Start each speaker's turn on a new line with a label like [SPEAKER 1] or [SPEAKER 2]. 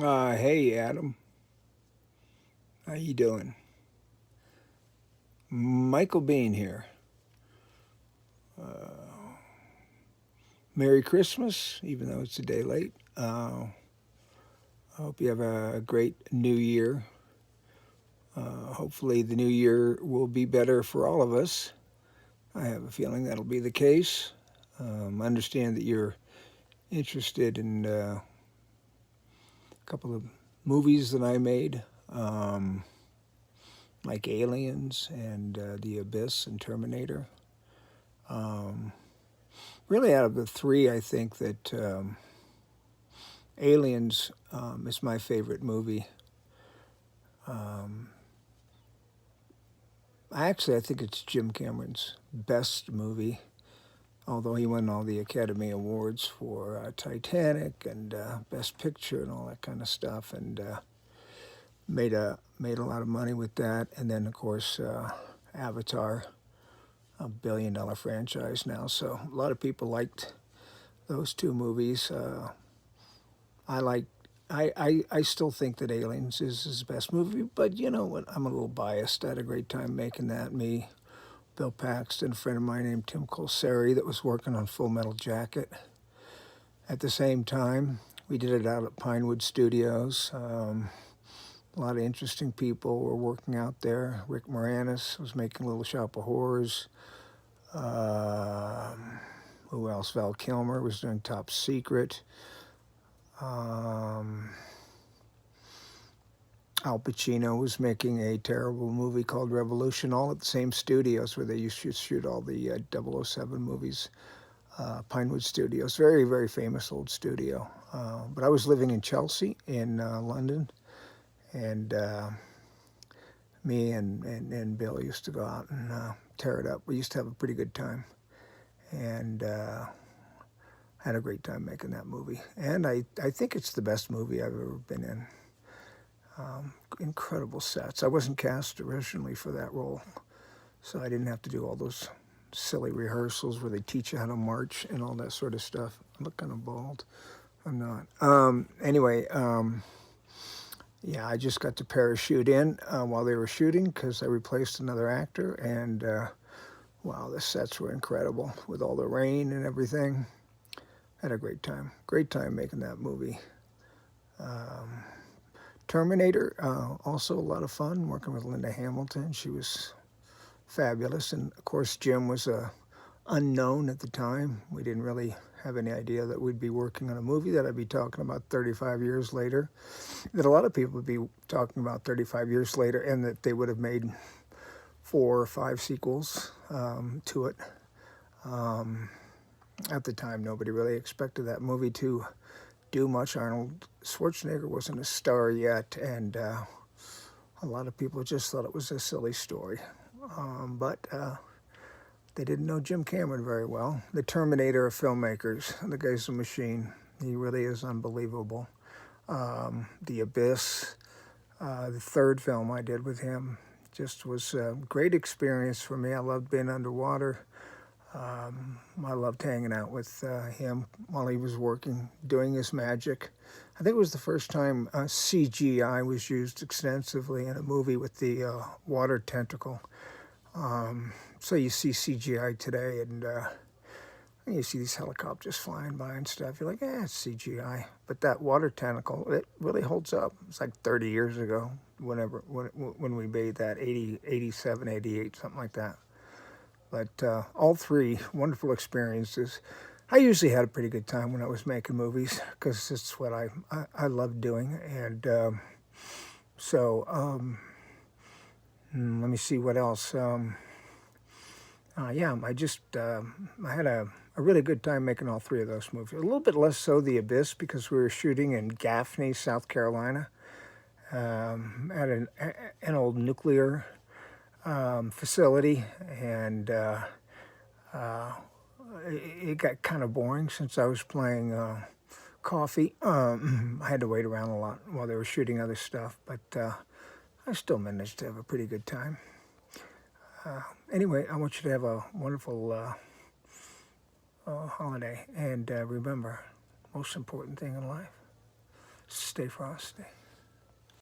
[SPEAKER 1] Hey Adam, how you doing? Michael Biehn here. Merry Christmas, even though it's a day late. I hope you have a great new year. Hopefully, the new year will be better for all of us. I have a feeling that'll be the case. I understand that you're interested in a couple of movies that I made, like Aliens and The Abyss and Terminator. Um, Really, out of the three, I think that Aliens is my favorite movie. Um, I think it's Jim Cameron's best movie, although he won all the Academy Awards for Titanic and Best Picture and all that kind of stuff, and made a lot of money with that. And then, of course, Avatar, $1 billion franchise now. So a lot of people liked those two movies. I like. I still think that Aliens is his best movie, but you know what? I'm a little biased. I had a great time making that. Me, Bill Paxton, a friend of mine named Tim Colseri that was working on Full Metal Jacket at the same time. We did it out at Pinewood Studios. A lot of interesting people were working out there. Rick Moranis was making Little Shop of Horrors. Who else? Val Kilmer was doing Top Secret. Um, Al Pacino was making a terrible movie called Revolution, all at the same studios where they used to shoot all the 007 movies. Pinewood Studios, very, very famous old studio. But I was living in Chelsea in London, and me and Bill used to go out and tear it up. We used to have a pretty good time, and had a great time making that movie. And I think it's the best movie I've ever been in. Incredible sets. I wasn't cast originally for that role, so I didn't have to do all those silly rehearsals where they teach you how to march and all that sort of stuff. I look kind of bald. I'm not. Yeah, I just got to parachute in while they were shooting because I replaced another actor, and wow, the sets were incredible with all the rain and everything. Had a great time. Great time making that movie. Um, Terminator, also a lot of fun working with Linda Hamilton. She was fabulous, and of course Jim was a unknown at the time. We didn't really have any idea that we'd be working on a movie that I'd be talking about 35 years later, that a lot of people would be talking about 35 years later, and that they would have made 4 or 5 sequels to it. Um, at the time, nobody really expected that movie to do much. Arnold Schwarzenegger wasn't a star yet, and a lot of people just thought it was a silly story. But they didn't know Jim Cameron very well. The Terminator of filmmakers. The guy's a machine. He really is unbelievable. The Abyss, the third film I did with him, just was a great experience for me. I loved being underwater. I loved hanging out with him while he was working, doing his magic. I think it was the first time CGI was used extensively in a movie with the water tentacle. So you see CGI today, and you see these helicopters flying by and stuff. You're like, it's CGI. But that water tentacle, it really holds up. It's like 30 years ago, when we made that, 80, 87, 88, something like that. But all three wonderful experiences. I usually had a pretty good time when I was making movies because it's what I love doing. And let me see what else. Yeah, I had a really good time making all three of those movies. A little bit less so The Abyss because we were shooting in Gaffney, South Carolina, at an old nuclear facility, and it got kind of boring since I was playing coffee. I had to wait around a lot while they were shooting other stuff, but I still managed to have a pretty good time. Anyway, I want you to have a wonderful holiday, and remember, most important thing in life, Stay frosty.